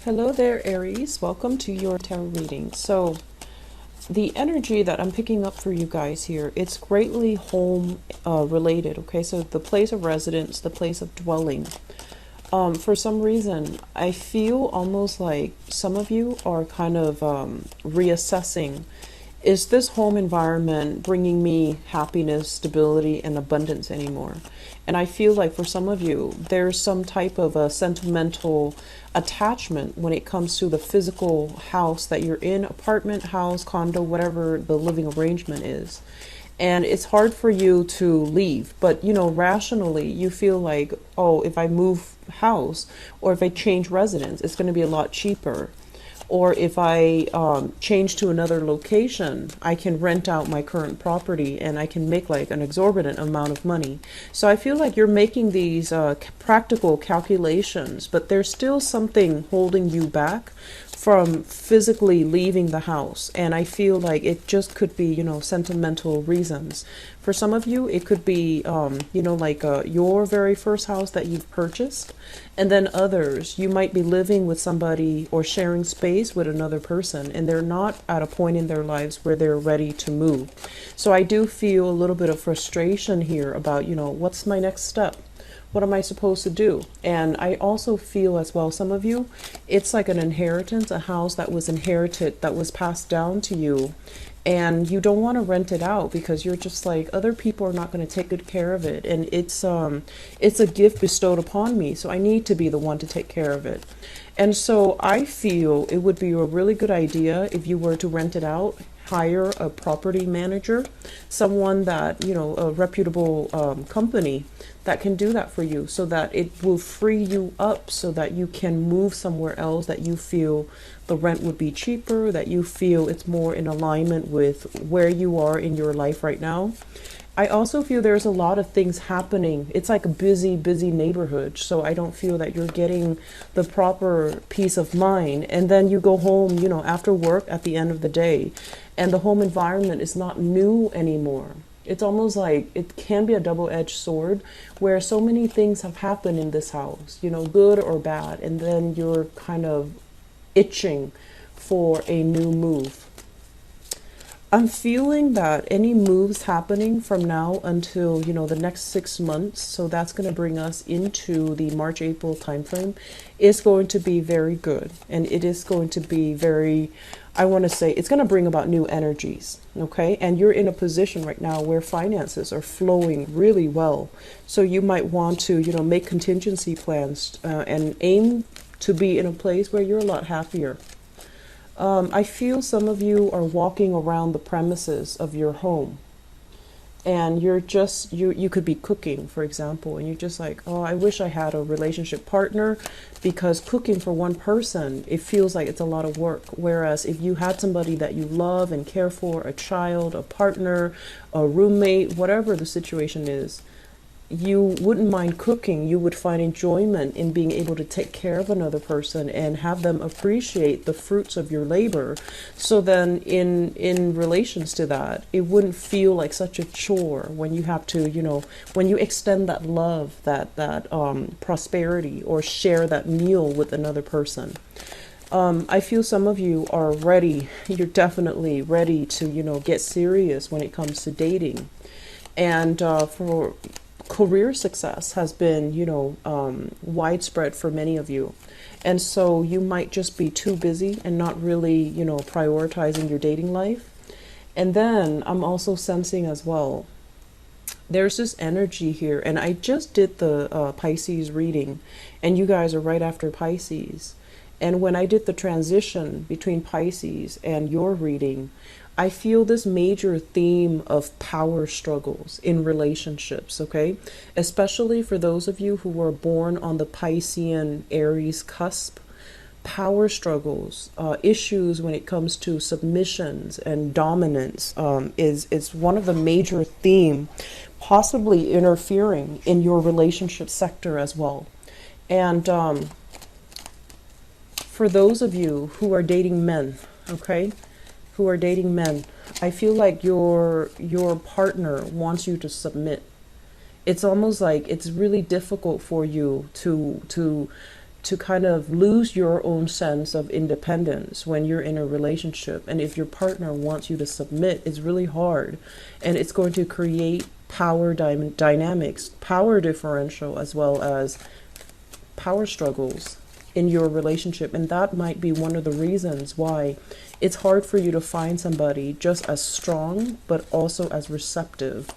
Hello there, Aries. Welcome to your tarot reading. So, the energy that I'm picking up for you guys here, it's greatly home related, okay? So, the place of residence, the place of dwelling. For some reason, I feel almost like some of you are kind of reassessing, is this home environment bringing me happiness, stability, and abundance anymore? And I feel like for some of you, there's some type of a sentimental attachment when it comes to the physical house that you're in, apartment, house, condo, whatever the living arrangement is. And it's hard for you to leave, but rationally you feel like, oh, if I move house or if I change residence, it's going to be a lot cheaper. Or if I change to another location, I can rent out my current property and I can make like an exorbitant amount of money. So I feel like you're making these practical calculations, but there's still something holding you back from physically leaving the house. And I feel like it just could be, sentimental reasons. For some of you, it could be, your very first house that you've purchased. And then others, you might be living with somebody or sharing space with another person, and they're not at a point in their lives where they're ready to move. So I do feel a little bit of frustration here about, what's my next step? What am I supposed to do? And I also feel as well, some of you, it's like an inheritance, a house that was inherited, that was passed down to you. And you don't want to rent it out because you're just like, other people are not going to take good care of it. And it's a gift bestowed upon me. So I need to be the one to take care of it. And so I feel it would be a really good idea if you were to rent it out. Hire a property manager, someone that, a reputable company that can do that for you, so that it will free you up so that you can move somewhere else that you feel the rent would be cheaper, that you feel it's more in alignment with where you are in your life right now. I also feel there's a lot of things happening. It's like a busy neighborhood. So I don't feel that you're getting the proper peace of mind. And then you go home, after work at the end of the day, and the home environment is not new anymore. It's almost like it can be a double-edged sword where so many things have happened in this house, good or bad. And then you're kind of itching for a new move. I'm feeling that any moves happening from now until, the next 6 months, so that's going to bring us into the March-April timeframe, is going to be very good. And it is going to be very, I want to say, it's going to bring about new energies, okay? And you're in a position right now where finances are flowing really well. So you might want to, make contingency plans and aim to be in a place where you're a lot happier. I feel some of you are walking around the premises of your home, and you're just, you could be cooking, for example, and you're just like, oh, I wish I had a relationship partner, because cooking for one person, it feels like it's a lot of work. Whereas if you had somebody that you love and care for, a child, a partner, a roommate, whatever the situation is, you wouldn't mind cooking. You would find enjoyment in being able to take care of another person and have them appreciate the fruits of your labor. So then in relations to that, it wouldn't feel like such a chore when you have to, when you extend that love, that prosperity, or share that meal with another person. I feel some of you are ready. You're definitely ready to, get serious when it comes to dating. And for career success has been, widespread for many of you. And so you might just be too busy and not really, prioritizing your dating life. And then I'm also sensing as well, there's this energy here. And I just did the Pisces reading, and you guys are right after Pisces. And when I did the transition between Pisces and your reading, I feel this major theme of power struggles in relationships, okay? Especially for those of you who were born on the Piscean Aries cusp. Power struggles, issues when it comes to submissions and dominance is one of the major theme, possibly interfering in your relationship sector as well. And for those of you who are dating men, okay? Who are dating men, I feel like your partner wants you to submit. It's almost like it's really difficult for you to to kind of lose your own sense of independence when you're in a relationship. And if your partner wants you to submit, it's really hard. And it's going to create power dynamics, power differential, as well as power struggles in your relationship. And that might be one of the reasons why it's hard for you to find somebody just as strong, but also as receptive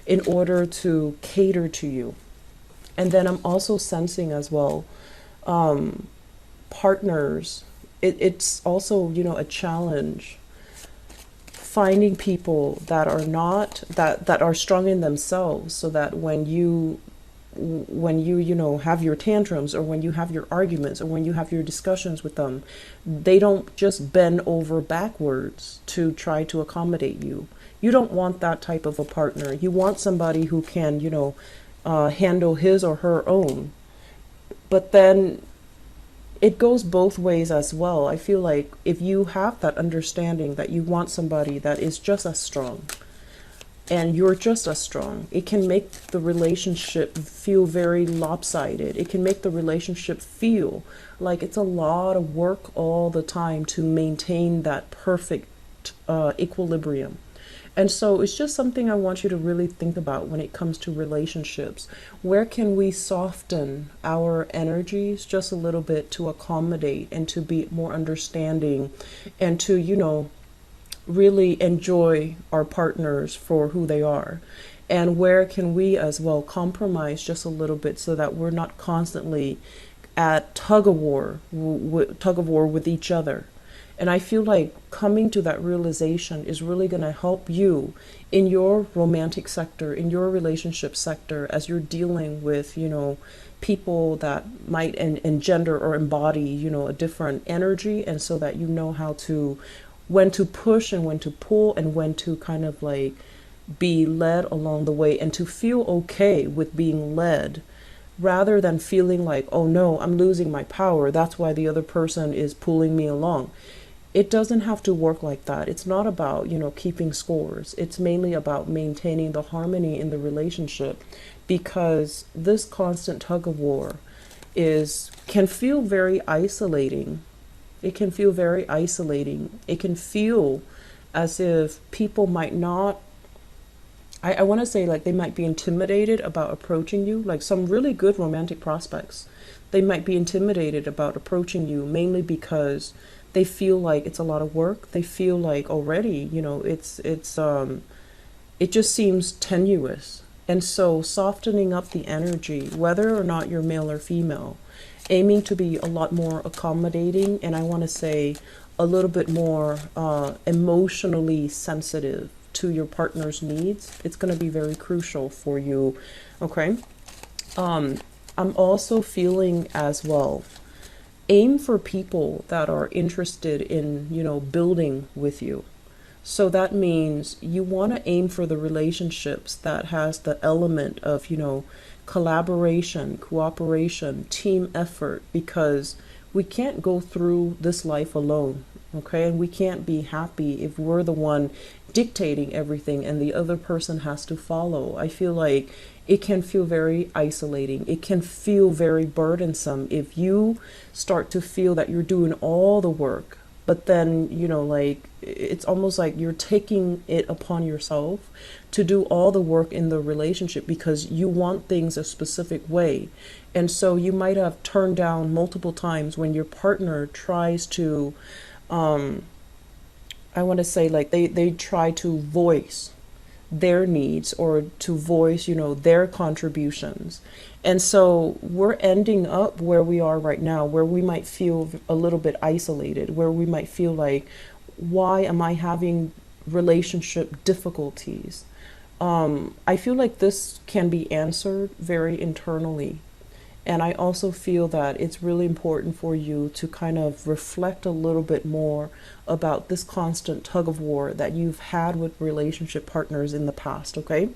in order to cater to you. And then I'm also sensing as well, partners, it's also, you know, a challenge finding people that are not, that are strong in themselves, so that when you you know, have your tantrums, or when you have your arguments, or when you have your discussions with them, they don't just bend over backwards to try to accommodate you. You don't want that type of a partner. You want somebody who can, you know, handle his or her own. But then it goes both ways as well. I feel like if you have that understanding that you want somebody that is just as strong, and you're just as strong, it can make the relationship feel very lopsided. It can make the relationship feel like it's a lot of work all the time to maintain that perfect equilibrium. And so it's just something I want you to really think about when it comes to relationships. Where can we soften our energies just a little bit to accommodate and to be more understanding, and to, you know, really enjoy our partners for who they are? And where can we as well compromise just a little bit, so that we're not constantly at tug of war with each other? And I feel like coming to that realization is really going to help you in your romantic sector, in your relationship sector, as you're dealing with, you know, people that might engender or embody, you know, a different energy. And so that you know how to, when to push and when to pull, and when to kind of like be led along the way, and to feel okay with being led, rather than feeling like, oh no, I'm losing my power, that's why the other person is pulling me along. It doesn't have to work like that. It's not about, you know, keeping scores. It's mainly about maintaining the harmony in the relationship, because this constant tug of war can feel very isolating. It can feel very isolating. It can feel as if people might not, I want to say, like, they might be intimidated about approaching you. Like some really good romantic prospects, they might be intimidated about approaching you, mainly because they feel like it's a lot of work. They feel like already, you know, it just seems tenuous. And so softening up the energy, whether or not you're male or female, aiming to be a lot more accommodating, and I want to say a little bit more emotionally sensitive to your partner's needs, it's going to be very crucial for you. Okay. I'm also feeling as well, aim for people that are interested in, you know, building with you. So that means you want to aim for the relationships that has the element of, you know, collaboration, cooperation, team effort, because we can't go through this life alone. Okay. And we can't be happy if we're the one dictating everything and the other person has to follow. I feel like it can feel very isolating. It can feel very burdensome if you start to feel that you're doing all the work, but then, you know, like, it's almost like you're taking it upon yourself to do all the work in the relationship because you want things a specific way. And so you might have turned down multiple times when your partner tries to, I want to say, like, they try to voice their needs or to voice, you know, their contributions. And so we're ending up where we are right now, where we might feel a little bit isolated, where we might feel like, why am I having relationship difficulties? I feel like this can be answered very internally. And I also feel that it's really important for you to kind of reflect a little bit more about this constant tug of war that you've had with relationship partners in the past, okay?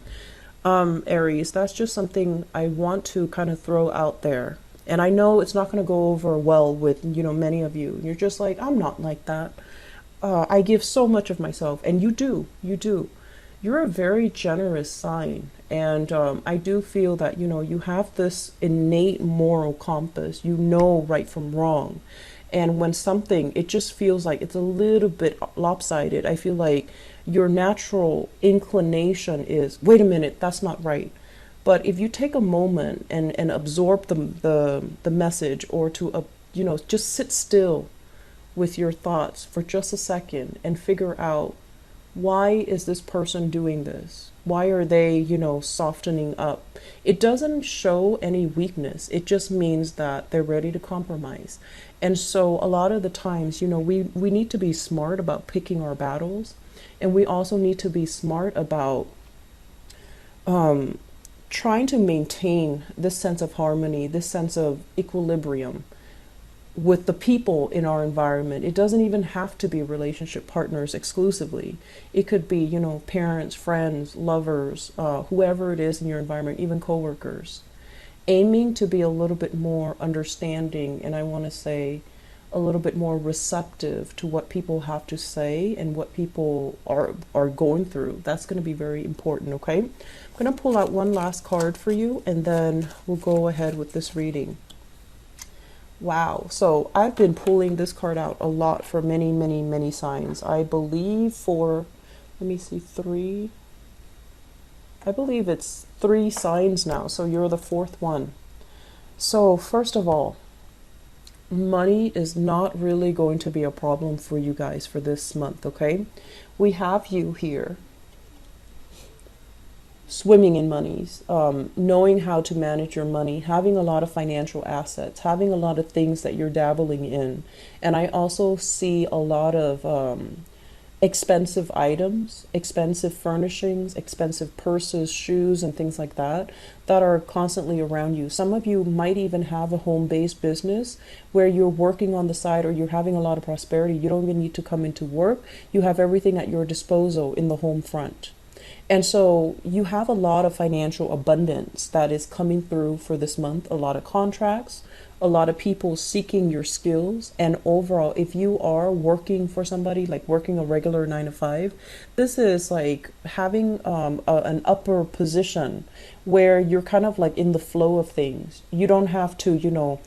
Aries, that's just something I want to kind of throw out there. And I know it's not going to go over well with, you know, many of you. You're just like, I'm not like that. I give so much of myself. And you do. you're a very generous sign. And I do feel that, you know, you have this innate moral compass. You know right from wrong. And when something, it just feels like it's a little bit lopsided, I feel like your natural inclination is, wait a minute, that's not right. But if you take a moment and absorb the message, or to, you know, just sit still with your thoughts for just a second and figure out, why is this person doing this? Why are they, you know, softening up? It doesn't show any weakness. It just means that they're ready to compromise. And so a lot of the times, you know, we need to be smart about picking our battles. And we also need to be smart about trying to maintain this sense of harmony, this sense of equilibrium with the people in our environment. It doesn't even have to be relationship partners exclusively. It could be, you know, parents, friends, lovers, whoever it is in your environment, even coworkers. Aiming to be a little bit more understanding, and I want to say a little bit more receptive to what people have to say and what people are going through. That's going to be very important, okay? I'm going to pull out one last card for you, and then we'll go ahead with this reading. Wow, so I've been pulling this card out a lot for many, many, many signs. I believe for, let me see, I believe it's 3 signs now, so you're the 4th one. So first of all, money is not really going to be a problem for you guys for this month, okay? We have you here swimming in monies, knowing how to manage your money, having a lot of financial assets, having a lot of things that you're dabbling in. And I also see a lot of expensive items, expensive furnishings, expensive purses, shoes, and things like that are constantly around you. Some of you might even have a home-based business where you're working on the side, or you're having a lot of prosperity. You don't even need to come into work. You have everything at your disposal in the home front. And so you have a lot of financial abundance that is coming through for this month, a lot of contracts, a lot of people seeking your skills. And overall, if you are working for somebody, like working a regular 9 to 5, this is like having an upper position where you're kind of like in the flow of things. You don't have to, you know,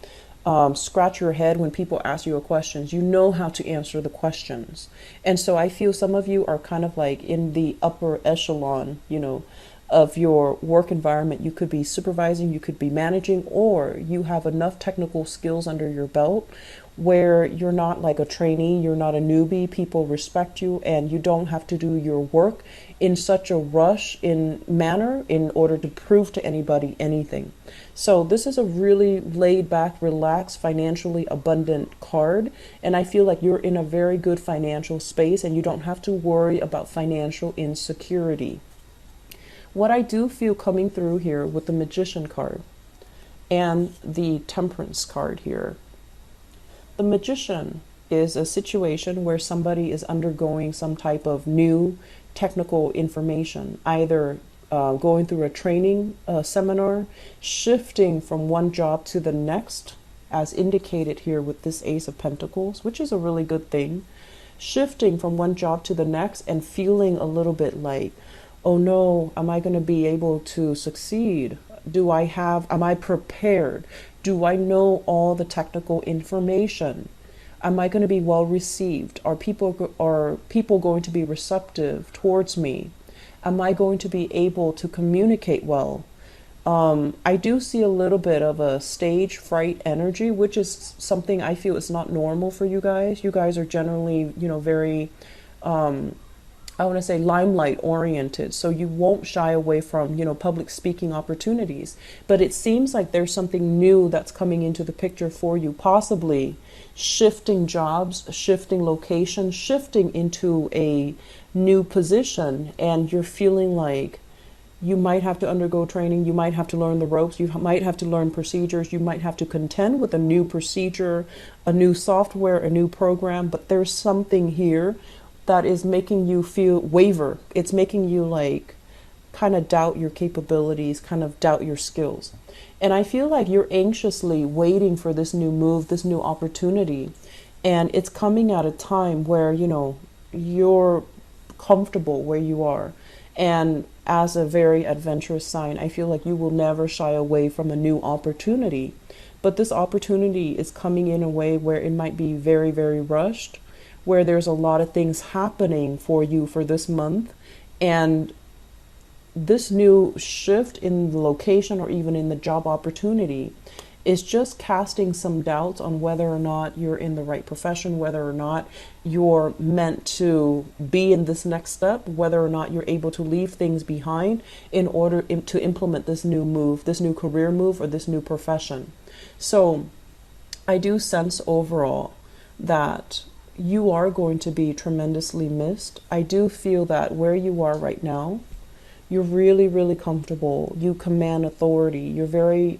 scratch your head when people ask you questions. You know how to answer the questions. And so I feel some of you are kind of like in the upper echelon, you know, of your work environment. You could be supervising, you could be managing, or you have enough technical skills under your belt where you're not like a trainee, you're not a newbie. People respect you, and you don't have to do your work in such a rush in manner in order to prove to anybody anything. So this is a really laid back, relaxed, financially abundant card. And I feel like you're in a very good financial space, and you don't have to worry about financial insecurity. What I do feel coming through here with the Magician card and the Temperance card here, the Magician is a situation where somebody is undergoing some type of new technical information, either going through a training seminar, shifting from one job to the next, as indicated here with this Ace of Pentacles, which is a really good thing, shifting from one job to the next and feeling a little bit like, oh no, am I going to be able to succeed? Am I prepared? Do I know all the technical information? Am I going to be well received? Are people going to be receptive towards me? Am I going to be able to communicate well? I do see a little bit of a stage fright energy, which is something I feel is not normal for you guys. You guys are generally, you know, very, I want to say limelight oriented. So you won't shy away from, you know, public speaking opportunities. But it seems like there's something new that's coming into the picture for you, possibly shifting jobs, shifting locations, shifting into a new position. And you're feeling like you might have to undergo training. You might have to learn the ropes. You might have to learn procedures. You might have to contend with a new procedure, a new software, a new program. But there's something here that is making you feel waver. It's making you like kind of doubt your capabilities, kind of doubt your skills. And I feel like you're anxiously waiting for this new move, this new opportunity. And it's coming at a time where, you know, you're comfortable where you are. And as a very adventurous sign, I feel like you will never shy away from a new opportunity. But this opportunity is coming in a way where it might be very, very rushed, where there's a lot of things happening for you for this month. And this new shift in the location or even in the job opportunity is just casting some doubts on whether or not you're in the right profession, whether or not you're meant to be in this next step, whether or not you're able to leave things behind in order to implement this new move, this new career move, or this new profession. So I do sense overall that you are going to be tremendously missed. I do feel that where you are right now, you're really, really comfortable. You command authority. You're very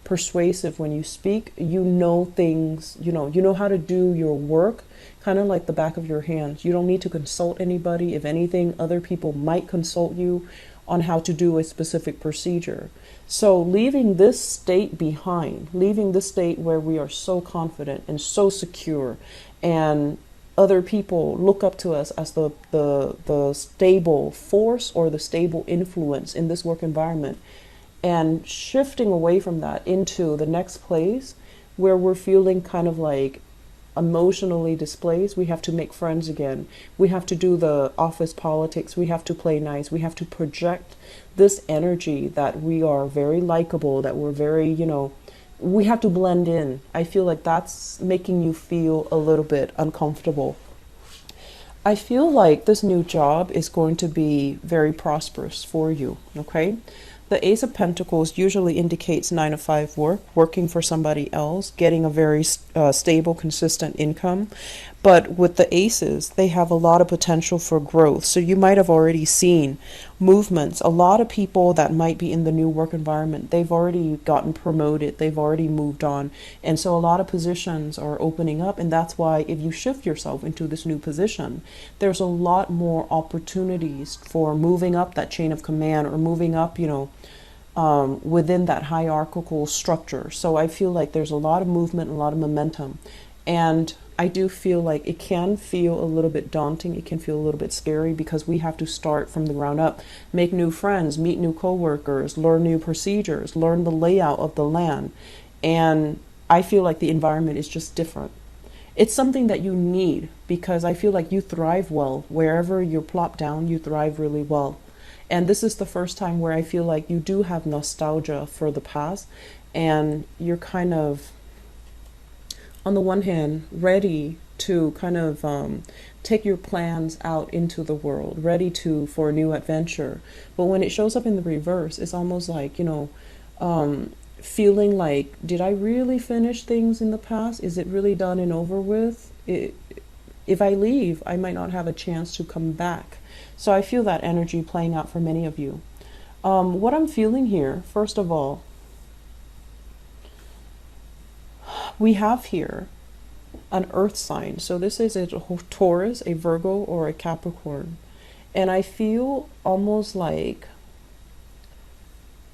persuasive when you speak. You know things, you know how to do your work, kind of like the back of your hands. You don't need to consult anybody. If anything, other people might consult you on how to do a specific procedure. So leaving this state behind, leaving this state where we are so confident and so secure, and other people look up to us as the stable force or the stable influence in this work environment, and shifting away from that into the next place where we're feeling kind of like emotionally displaced. We have to make friends again. We have to do the office politics. We have to play nice. We have to project this energy that we are very likable, that we're very, we have to blend in. I feel like that's making you feel a little bit uncomfortable. I feel like this new job is going to be very prosperous for you, okay? The Ace of Pentacles usually indicates 9-to-5 work, working for somebody else, getting a very stable, consistent income. But with the aces, they have a lot of potential for growth. So you might have already seen movements. A lot of people that might be in the new work environment, they've already gotten promoted. They've already moved on. And so a lot of positions are opening up. And that's why if you shift yourself into this new position, there's a lot more opportunities for moving up that chain of command or moving up, within that hierarchical structure. So I feel like there's a lot of movement, a lot of momentum. And I do feel like it can feel a little bit daunting. It can feel a little bit scary because we have to start from the ground up, make new friends, meet new coworkers, learn new procedures, learn the layout of the land. And I feel like the environment is just different. It's something that you need because I feel like you thrive well. Wherever you're plopped down, you thrive really well. And this is the first time where I feel like you do have nostalgia for the past, and you're kind of, on the one hand, ready to kind of take your plans out into the world, ready for a new adventure. But when it shows up in the reverse, it's almost like, feeling like, did I really finish things in the past? Is it really done and over with? If I leave, I might not have a chance to come back. So I feel that energy playing out for many of you. What I'm feeling here, first of all, we have here an earth sign. So this is a Taurus, a Virgo, or a Capricorn. And I feel almost like,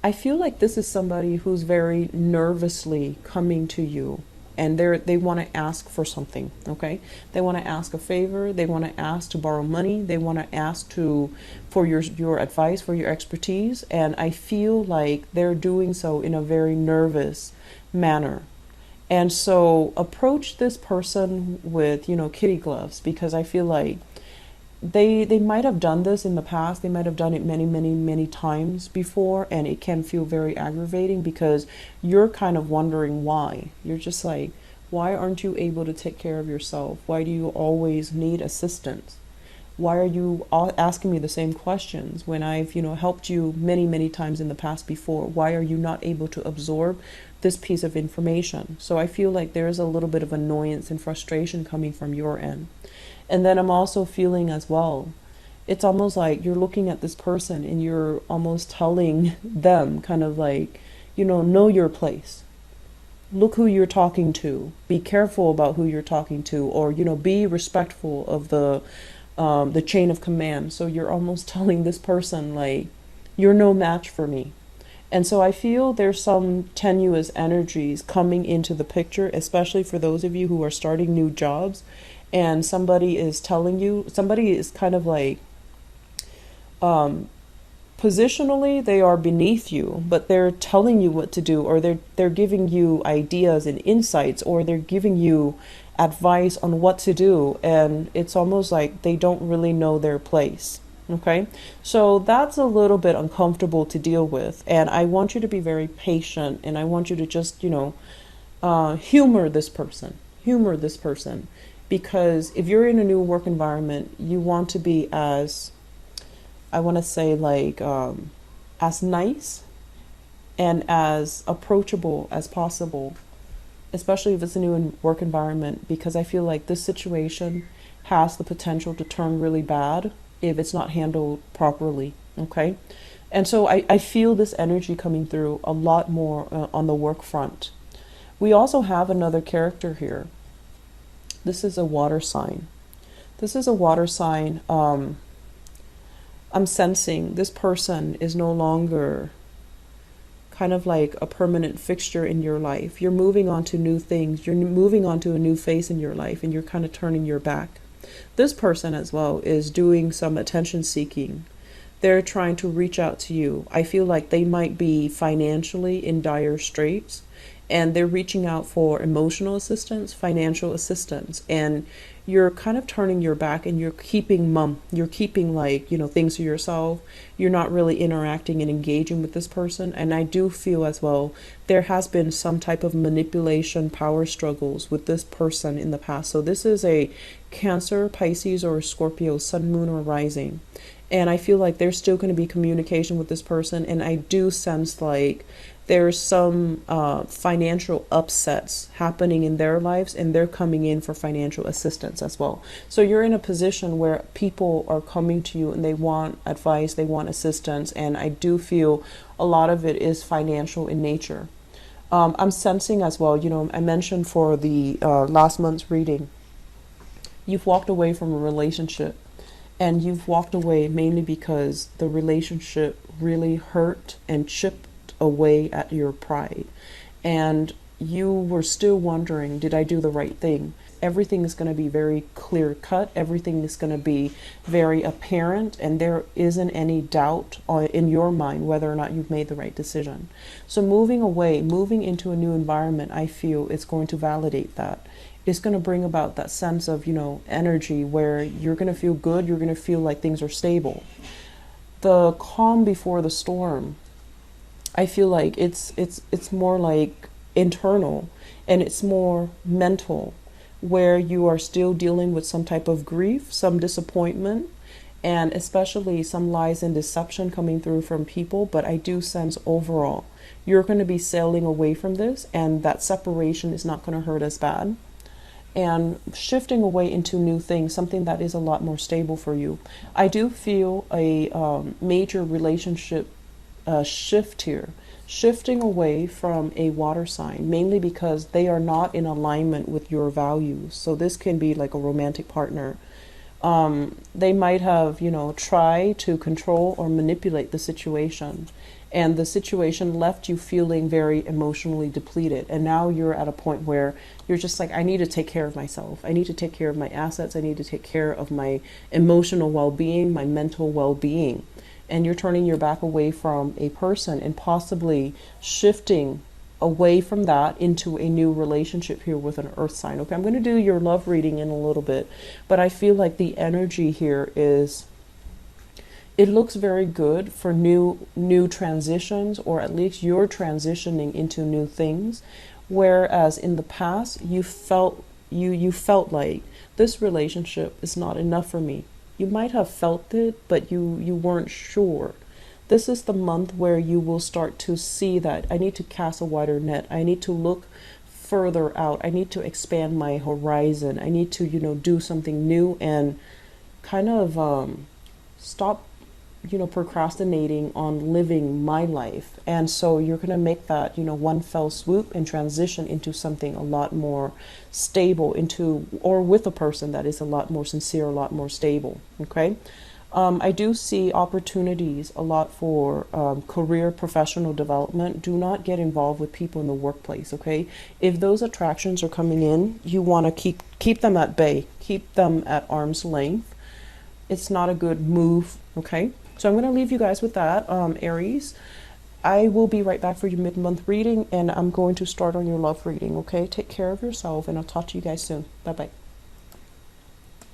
this is somebody who's very nervously coming to you. And they want to ask for something, okay? They want to ask a favor. They want to ask to borrow money. They want to ask for your advice, for your expertise. And I feel like they're doing so in a very nervous manner. And so approach this person with, kitty gloves, because I feel like they might have done this in the past. They might have done it many, many, many times before, and it can feel very aggravating because you're kind of wondering why. You're just like, why aren't you able to take care of yourself? Why do you always need assistance? Why are you asking me the same questions when I've, helped you many, many times in the past before? Why are you not able to absorb this piece of information? So I feel like there is a little bit of annoyance and frustration coming from your end. And then I'm also feeling as well, it's almost like you're looking at this person and you're almost telling them kind of like, know your place. Look who you're talking to. Be careful about who you're talking to, or, be respectful of the chain of command. So you're almost telling this person like, you're no match for me. And so I feel there's some tenuous energies coming into the picture, especially for those of you who are starting new jobs. And somebody is telling you, somebody is kind of like Positionally, they are beneath you, but they're telling you what to do, or they're giving you ideas and insights, or they're giving you advice on what to do, and it's almost like they don't really know their place. Okay, so that's a little bit uncomfortable to deal with, and I want you to be very patient, and I want you to just, humor this person. Humor this person, because if you're in a new work environment, you want to be as, I want to say, like, as nice and as approachable as possible, especially if it's a new work environment, because I feel like this situation has the potential to turn really bad if it's not handled properly. Okay. And so I feel this energy coming through a lot more on the work front. We also have another character here. This is a water sign. This is a water sign. I'm sensing this person is no longer kind of like a permanent fixture in your life. You're moving on to new things. You're moving on to a new phase in your life, and you're kind of turning your back. This person as well is doing some attention seeking. They're trying to reach out to you. I feel like they might be financially in dire straits, and they're reaching out for emotional assistance, financial assistance, and you're kind of turning your back, and you're keeping mum. You're keeping, like, things to yourself. You're not really interacting and engaging with this person. And I do feel as well there has been some type of manipulation, power struggles with this person in the past. So this is a Cancer, Pisces, or Scorpio, sun, moon, or rising. And I feel like there's still going to be communication with this person. And I do sense like there's some financial upsets happening in their lives, and they're coming in for financial assistance as well. So you're in a position where people are coming to you and they want advice, they want assistance, and I do feel a lot of it is financial in nature. I'm sensing as well, I mentioned for the last month's reading, you've walked away from a relationship, and you've walked away mainly because the relationship really hurt and chipped away at your pride, and you were still wondering, did I do the right thing? Everything is going to be very clear cut, everything is going to be very apparent, and there isn't any doubt in your mind whether or not you've made the right decision. So moving away, moving into a new environment, I feel it's going to validate that. It's going to bring about that sense of, energy where you're going to feel good, you're going to feel like things are stable. The calm before the storm, I feel like it's more like internal, and it's more mental, where you are still dealing with some type of grief, some disappointment, and especially some lies and deception coming through from people. But I do sense overall you're going to be sailing away from this, and that separation is not going to hurt as bad, and shifting away into new things, something that is a lot more stable for you. I do feel a major relationship shift here, shifting away from a water sign, mainly because they are not in alignment with your values. So this can be like a romantic partner. They might have, tried to control or manipulate the situation, and the situation left you feeling very emotionally depleted. And now you're at a point where you're just like, I need to take care of myself. I need to take care of my assets. I need to take care of my emotional well-being, my mental well-being. And you're turning your back away from a person and possibly shifting away from that into a new relationship here with an earth sign. Okay, I'm going to do your love reading in a little bit, but I feel like the energy here is, it looks very good for new transitions, or at least you're transitioning into new things, whereas in the past you felt like this relationship is not enough for me. You might have felt it, but you weren't sure. This is the month where you will start to see that I need to cast a wider net. I need to look further out. I need to expand my horizon. I need to, do something new and kind of stop, procrastinating on living my life. And so you're going to make that, one fell swoop and transition into something a lot more stable, or with a person that is a lot more sincere, a lot more stable. Okay. I do see opportunities a lot for career, professional development. Do not get involved with people in the workplace, okay? If those attractions are coming in, you want to keep them at bay, keep them at arm's length. It's not a good move, okay? So I'm going to leave you guys with that, Aries. I will be right back for your mid-month reading, and I'm going to start on your love reading, okay? Take care of yourself, and I'll talk to you guys soon. Bye-bye.